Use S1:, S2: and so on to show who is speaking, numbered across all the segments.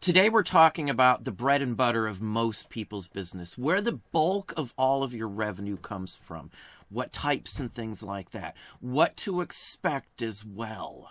S1: Today we're talking about the bread and butter of most people's business, where the bulk of all of your revenue comes from, what types and things like that, what to expect as well.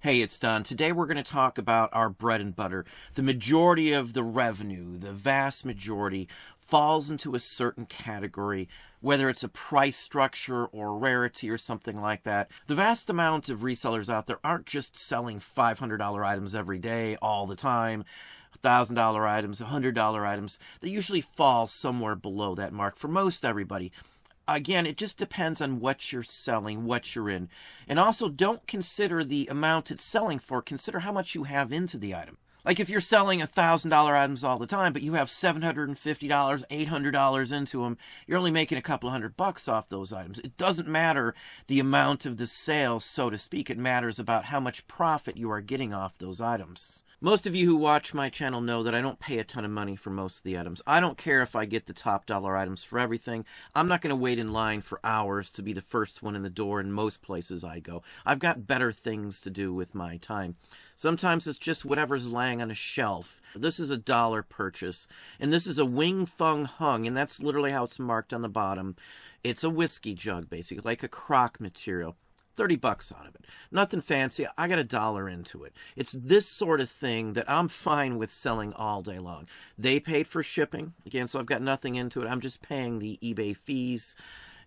S1: Hey, it's Don. Today we're going to talk about our bread and butter. The majority of the revenue, the vast majority, falls into a certain category, whether it's a price structure or rarity or something like that. The vast amount of resellers out there aren't just selling $500 items every day, all the time, $1,000 items, $100 items. They usually fall somewhere below that mark for most everybody. Again, it just depends on what you're selling, what you're in. And also, don't consider the amount it's selling for. Consider how much you have into the item. Like if you're selling $1,000 items all the time, but you have $750, $800 into them, you're only making a couple of $100 off those items. It doesn't matter the amount of the sale, so to speak. It matters about how much profit you are getting off those items. Most of you who watch my channel know that I don't pay a ton of money for most of the items. I don't care if I get the top dollar items for everything. I'm not going to wait in line for hours to be the first one in the door in most places I go. I've got better things to do with my time. Sometimes it's just whatever's laying on a shelf. This is a dollar purchase, and this is a Wing Fung Hung, and that's literally how it's marked on the bottom. It's a whiskey jug, basically, like a crock material. $30 out of it. Nothing fancy. I got $1 into it. It's this sort of thing that I'm fine with selling all day long. They paid for shipping, again, so I've got nothing into it. I'm just paying the eBay fees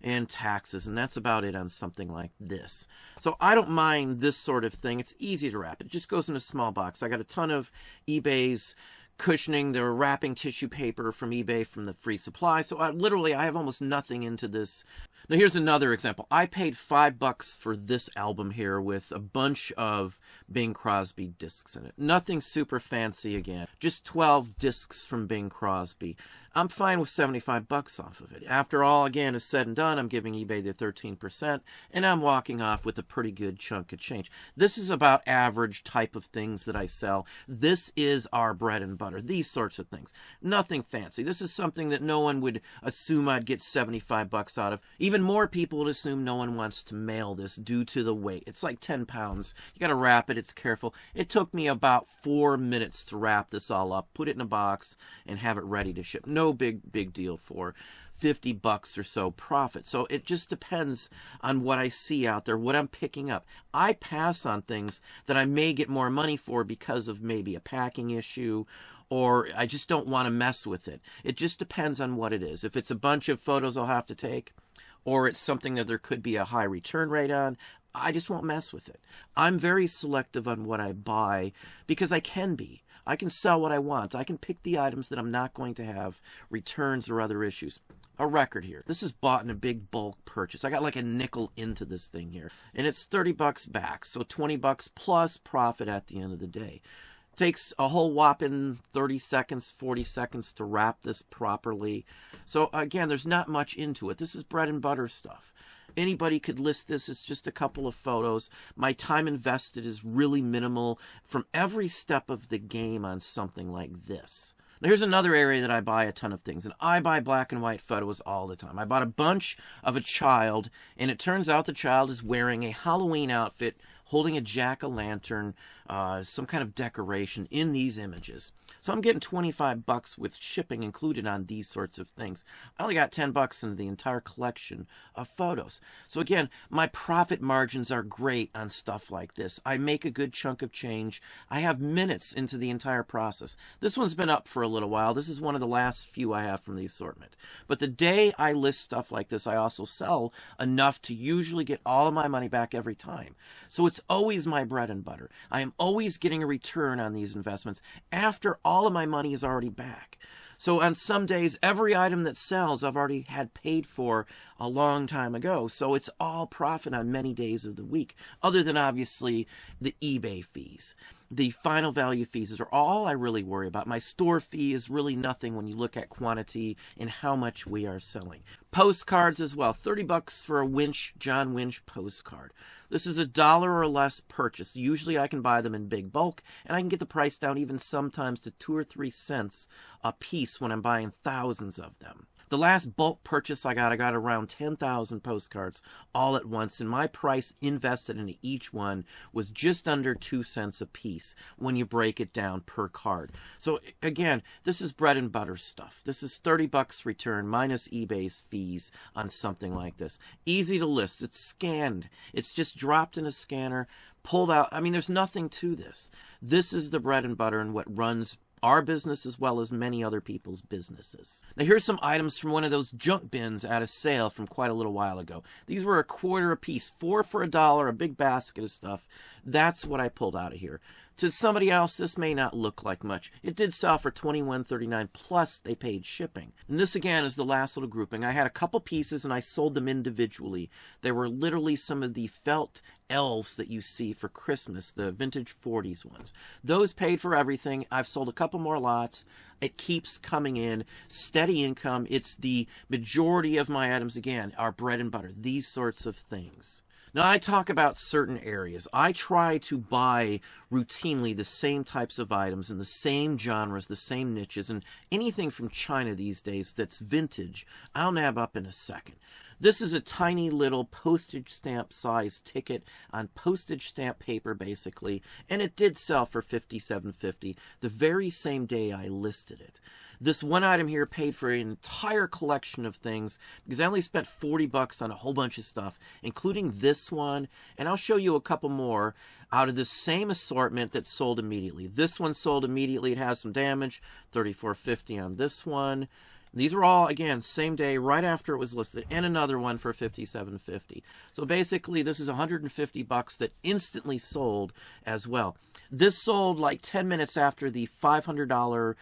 S1: and taxes, and that's about it on something like this. So I don't mind this sort of thing. It's easy to wrap. It just goes in a small box. I got a ton of eBay's cushioning, the wrapping tissue paper from eBay from the free supply. So I have almost nothing into this. Now here's another example. I paid $5 for this album here with a bunch of Bing Crosby discs in it. Nothing super fancy again. Just 12 discs from Bing Crosby. I'm fine with $75 off of it. After all, again, is said and done, I'm giving eBay the 13%, and I'm walking off with a pretty good chunk of change. This is about average type of things that I sell. This is our bread and butter, these sorts of things. Nothing fancy. This is something that no one would assume I'd get $75 out of. Even more people would assume no one wants to mail this due to the weight. It's like 10 pounds. You got to wrap it. It's careful. It took me about 4 minutes to wrap this all up, put it in a box, and have it ready to ship. No big deal for $50 or so profit. So it just depends on what I see out there, what I'm picking up. I pass on things that I may get more money for because of maybe a packing issue, or I just don't want to mess with it. It just depends on what it is. If it's a bunch of photos I'll have to take, or it's something that there could be a high return rate on, I just won't mess with it. I'm very selective on what I buy because I can be. I can sell what I want. I can pick the items that I'm not going to have returns or other issues. A record here. This is bought in a big bulk purchase. I got like a nickel into this thing here. And it's $30 back. So $20 plus profit at the end of the day. Takes a whole whopping 30 seconds, 40 seconds to wrap this properly. So again, there's not much into it. This is bread and butter stuff. Anybody could list this. It's just a couple of photos. My time invested is really minimal from every step of the game on something like this. Now here's another area that I buy a ton of things, and I buy black and white photos all the time. I bought a bunch of a child, and it turns out the child is wearing a Halloween outfit, holding a jack-o'-lantern, some kind of decoration in these images. So I'm getting $25 with shipping included on these sorts of things. I only got $10 into the entire collection of photos. So again, my profit margins are great on stuff like this. I make a good chunk of change. I have minutes into the entire process. This one's been up for a little while. This is one of the last few I have from the assortment. But the day I list stuff like this, I also sell enough to usually get all of my money back every time. So it's always my bread and butter. I am always getting a return on these investments after all of my money is already back. So on some days, every item that sells I've already had paid for a long time ago. So it's all profit on many days of the week, other than obviously the eBay fees. The final value fees are all I really worry about. My store fee is really nothing when you look at quantity and how much we are selling. Postcards as well. $30 for a Winch, John Winch postcard. This is $1 or less purchase. Usually I can buy them in big bulk, and I can get the price down even sometimes to 2 or 3 cents a piece when I'm buying thousands of them. The last bulk purchase I got around 10,000 postcards all at once, and my price invested into each one was just under 2 cents a piece when you break it down per card. So again, this is bread and butter stuff. This is $30 return minus eBay's fees on something like this. Easy to list. It's scanned. It's just dropped in a scanner, pulled out. I mean, there's nothing to this. This is the bread and butter and what runs our business as well as many other people's businesses. Now here's some items from one of those junk bins at a sale from quite a little while ago. These were $1/4 a piece, 4 for $1, a big basket of stuff. That's what I pulled out of here. To somebody else, this may not look like much. It did sell for $21.39, plus they paid shipping. And this again is the last little grouping. I had a couple pieces and I sold them individually. They were literally some of the felt elves that you see for Christmas, the vintage 40s ones. Those paid for everything. I've sold a couple more lots. It keeps coming in. Steady income. It's the majority of my items, again, are bread and butter. These sorts of things. Now, I talk about certain areas. I try to buy routinely the same types of items in the same genres, the same niches, and anything from China these days that's vintage, I'll nab up in a second. This is a tiny little postage stamp size ticket on postage stamp paper, basically, and it did sell for $57.50 the very same day I listed it. This one item here paid for an entire collection of things because I only spent $40 on a whole bunch of stuff, including this one, and I'll show you a couple more out of the same assortment that sold immediately. This one sold immediately. It has some damage, $34.50 on this one. These were all, again, same day, right after it was listed, and another one for $57.50. So basically, this is $150 that instantly sold as well. This sold like 10 minutes after the $500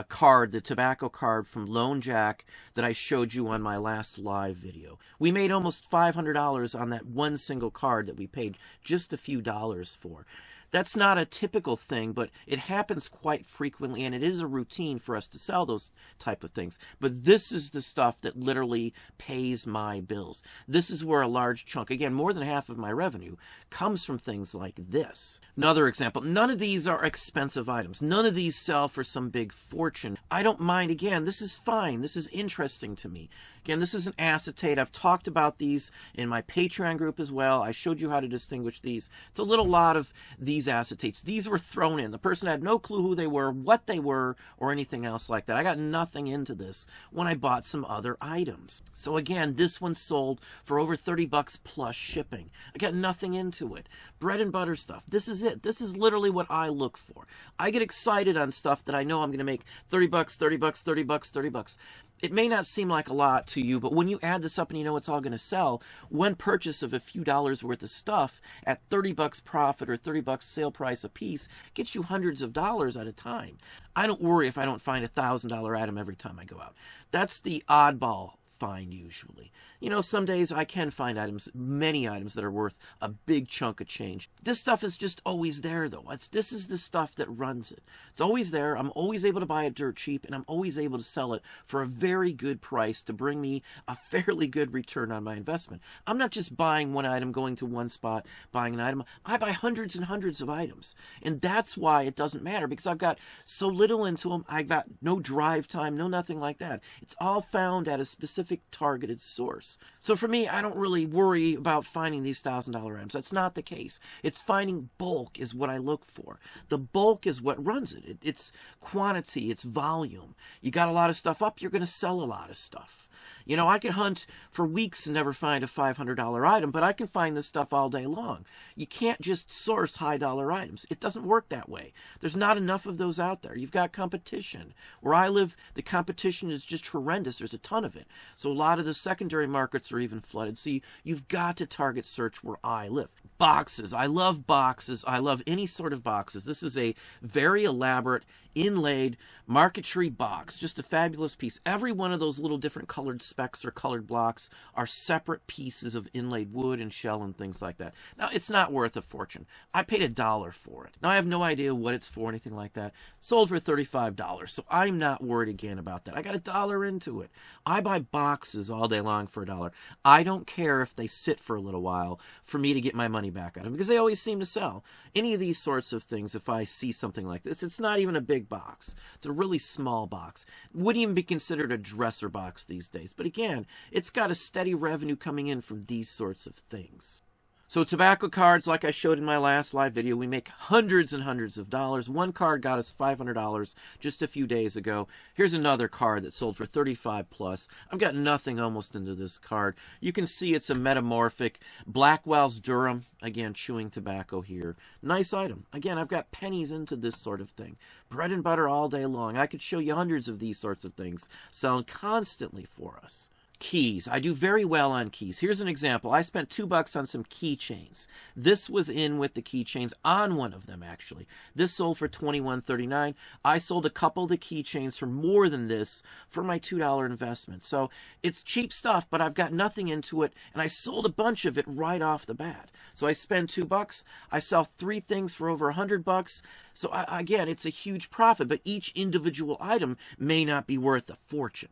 S1: card, the tobacco card from Lone Jack that I showed you on my last live video. We made almost $500 on that one single card that we paid just a few dollars for. That's not a typical thing, but it happens quite frequently, and it is a routine for us to sell those type of things. But this is the stuff that literally pays my bills. This is where a large chunk, again, more than half of my revenue, comes from things like this. Another example, none of these are expensive items. None of these sell for some big fortune. I don't mind, again, this is fine. This is interesting to me. Again, this is an acetate. I've talked about these in my Patreon group as well. I showed you how to distinguish these. It's a little lot of these acetates. These were thrown in. The person had no clue who they were, what they were, or anything else like that. I got nothing into this when I bought some other items. So again, this one sold for over $30 plus shipping. I got nothing into it. Bread and butter stuff. This is it. This is literally what I look for. I get excited on stuff that I know I'm going to make $30, $30, $30, $30. It may not seem like a lot to you, but when you add this up and you know it's all going to sell, one purchase of a few dollars worth of stuff at $30 profit or $30 sale price a piece gets you hundreds of dollars at a time. I don't worry if I don't find a $1,000 item every time I go out. That's the oddball find usually. You know, some days I can find items, many items that are worth a big chunk of change. This stuff is just always there though. This is the stuff that runs it. It's always there. I'm always able to buy it dirt cheap, and I'm always able to sell it for a very good price to bring me a fairly good return on my investment. I'm not just buying one item, going to one spot, buying an item. I buy hundreds and hundreds of items, and that's why it doesn't matter, because I've got so little into them. I've got no drive time, no nothing like that. It's all found at a specific targeted source. So for me, I don't really worry about finding these $1,000 items. That's not the case. It's finding bulk is what I look for. The bulk is what runs it. It's quantity, it's volume. You got a lot of stuff up, you're going to sell a lot of stuff. You know, I could hunt for weeks and never find a $500 item, but I can find this stuff all day long. You can't just source high-dollar items. It doesn't work that way. There's not enough of those out there. You've got competition. Where I live, the competition is just horrendous. There's a ton of it. So a lot of the secondary markets are even flooded. So you've got to target search where I live. Boxes. I love boxes. I love any sort of boxes. This is a very elaborate, inlaid marquetry box. Just a fabulous piece. Every one of those little different colored specks or colored blocks are separate pieces of inlaid wood and shell and things like that. Now, it's not worth a fortune. I paid $1 for it. Now, I have no idea what it's for, anything like that. Sold for $35, so I'm not worried again about that. I got $1 into it. I buy boxes all day long for $1. I don't care if they sit for a little while for me to get my money back out of them, because they always seem to sell. Any of these sorts of things, if I see something like this, it's not even a big box. It's a really small box. It wouldn't even be considered a dresser box these days. But again, it's got a steady revenue coming in from these sorts of things. So tobacco cards, like I showed in my last live video, we make hundreds and hundreds of dollars. One card got us $500 just a few days ago. Here's another card that sold for $35 plus. I've got nothing almost into this card. You can see it's a metamorphic Blackwell's Durham. Again, chewing tobacco here. Nice item. Again, I've got pennies into this sort of thing. Bread and butter all day long. I could show you hundreds of these sorts of things selling constantly for us. Keys. I do very well on keys. Here's an example. I spent $2 on some keychains. This was in with the keychains on one of them, actually. This sold for $21.39. I sold a couple of the keychains for more than this for my $2 investment. So it's cheap stuff, but I've got nothing into it, and I sold a bunch of it right off the bat. So I spend $2. I sell 3 things for over $100. So again, it's a huge profit, but each individual item may not be worth a fortune.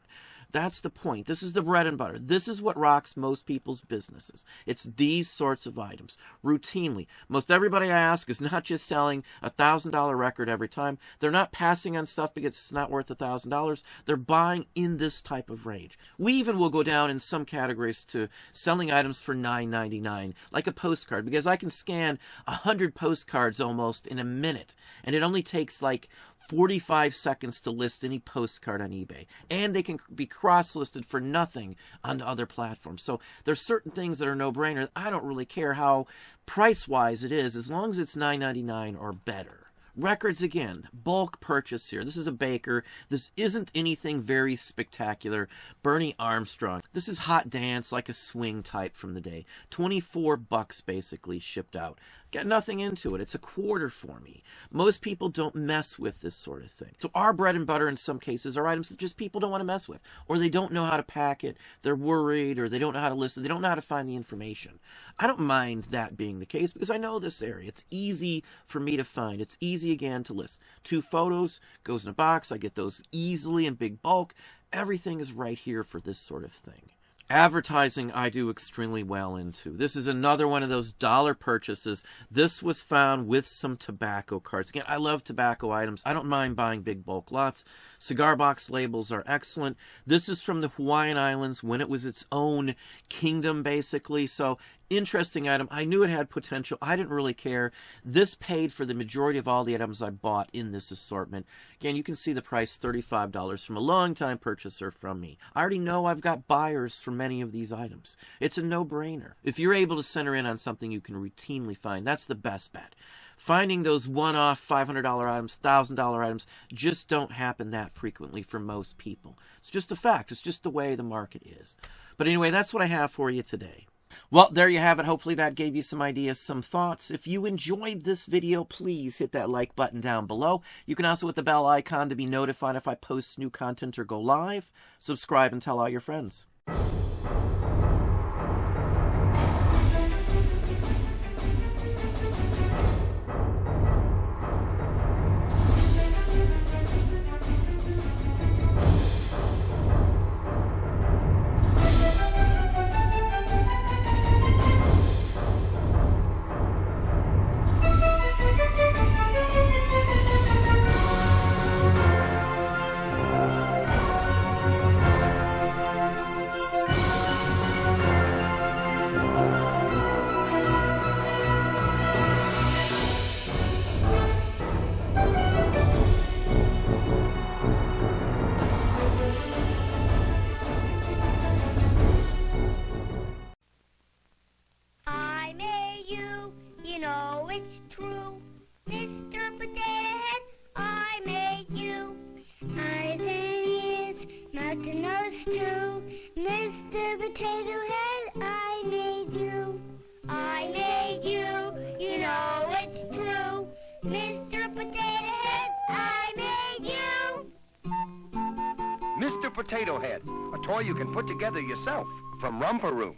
S1: That's the point. This is the bread and butter. This is what rocks most people's businesses. It's these sorts of items. Routinely. Most everybody I ask is not just selling a $1,000 record every time. They're not passing on stuff because it's not worth $1,000. They're buying in this type of range. We even will go down in some categories to selling items for $9.99, like a postcard, because I can scan 100 postcards almost in a minute, and it only takes like 45 seconds to list any postcard on eBay. And they can be cross-listed for nothing on other platforms. So there's certain things that are no-brainer. I don't really care how price-wise it is, as long as it's $9.99 or better. Records, again, bulk purchase here. This is a Baker. This isn't anything very spectacular. Bernie Armstrong. This is Hot Dance, like a swing type from the day. $24 basically shipped out. Got nothing into it. It's a quarter for me. Most people don't mess with this sort of thing. So our bread and butter in some cases are items that just people don't want to mess with. Or they don't know how to pack it. They're worried, or they don't know how to list it. They don't know how to find the information. I don't mind that being the case because I know this area. It's easy for me to find. It's easy, again, to list. 2 photos, goes in a box. I get those easily in big bulk. Everything is right here for this sort of thing. Advertising I do extremely well into. This is another one of those dollar purchases. This was found with some tobacco cards. Again, I love tobacco items. I don't mind buying big bulk lots. Cigar box labels are excellent. This is from the Hawaiian Islands when it was its own kingdom, basically. So interesting item. I knew it had potential. I didn't really care. This paid for the majority of all the items I bought in this assortment. Again, you can see the price, $35 from a long-time purchaser from me. I already know I've got buyers for many of these items. It's a no-brainer. If you're able to center in on something you can routinely find, that's the best bet. Finding those one-off $500 items, $1,000 items, just don't happen that frequently for most people. It's just a fact. It's just the way the market is. But anyway, that's what I have for you today. Well, there you have it. Hopefully that gave you some ideas, some thoughts. If you enjoyed this video, please hit that like button down below. You can also hit the bell icon to be notified if I post new content or go live. Subscribe and tell all your friends.
S2: You know it's true, Mr. Potato Head, I made you. Eyes and ears, mouth and nose too, Mr. Potato Head, I made you. I made you. Potato Head, I made you.
S3: Mr. Potato Head, a toy you can put together yourself from Romper Room.